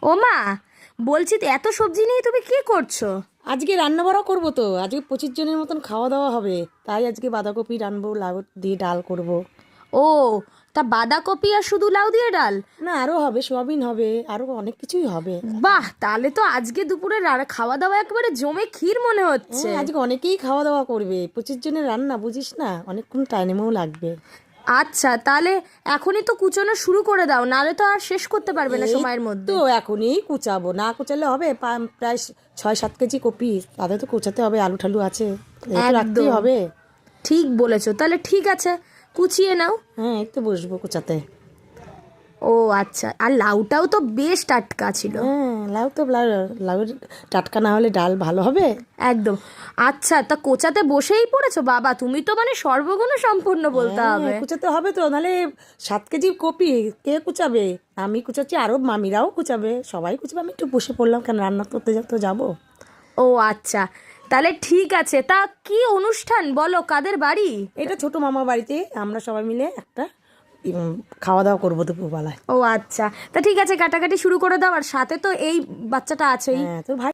ও মা, বলছি তো এত সবজি নিয়ে তুমি কি করছো? আজকে রান্না বাড়া করবো তো, আজকে 25 জনের মতন খাওয়া দাওয়া হবে। তাই আজকে বাঁধাকপি রানবো, লাউ দিয়ে ডাল করব। ও, তা বাঁধাকপি আর শুধু লাউ দিয়ে ডাল? না, আরও হবে, সোয়াবিন হবে, আরও অনেক কিছুই হবে। বাহ, তাহলে তো আজকে দুপুরে খাওয়া দাওয়া একেবারে জমে ক্ষীর মনে হচ্ছে। হ্যাঁ, আজকে অনেকেই খাওয়া দাওয়া করবে, 25 জনের রান্না, বুঝিস না, অনেকক্ষণ টাইমেও লাগবে। আচ্ছা, তাহলে এখনই তো কুচোনো শুরু করে দাও, নাহলে তো আর শেষ করতে পারবে না এই সময়ের মধ্যে। তো এখনই কুচাবো, না কুচালে হবে? প্রায় 6-7 কেজি কপি, তাদের তো কুচাতে হবে, আলু ঠালু আছে, এই তো রাখতেই একদম হবে। ঠিক বলেছো, তাহলে ঠিক আছে, কুচিয়ে নাও। হ্যাঁ, এই তো বসবো কুচাতে। ও আচ্ছা, আর লাউটাও তো বেশ টাটকা ছিল। হ্যাঁ, লাউ তো লাউ টাটকা না হলে ডাল ভালো হবে? একদম। আচ্ছা, তা কোচাতে বসেই পড়েছো? বাবা, তুমি তো মানে সর্বগুণ সম্পূর্ণ বলতে হ্যাঁ, হবে। কুচাতে হবে তো, নাহলে 7 কেজি কপি কে কুচাবে? আমি কুচাচ্ছি, আরো মামিরাও কুচাবে, সবাই কুচাবে, আমি একটু বসে পড়লাম, কেন রান্না করতে তো যাবো। ও আচ্ছা, তাহলে ঠিক আছে। তা কি অনুষ্ঠান বলো, কাদের বাড়ি? এটা ছোট মামা বাড়িতে আমরা সবাই মিলে একটা খাওয়া দাওয়া করবো দুপুরবেলায়। ও আচ্ছা, তা ঠিক আছে, কাটাকাটি শুরু করে দাও, আর সাথে তো এই বাচ্চাটা আছেই। হ্যাঁ, তোর ভাই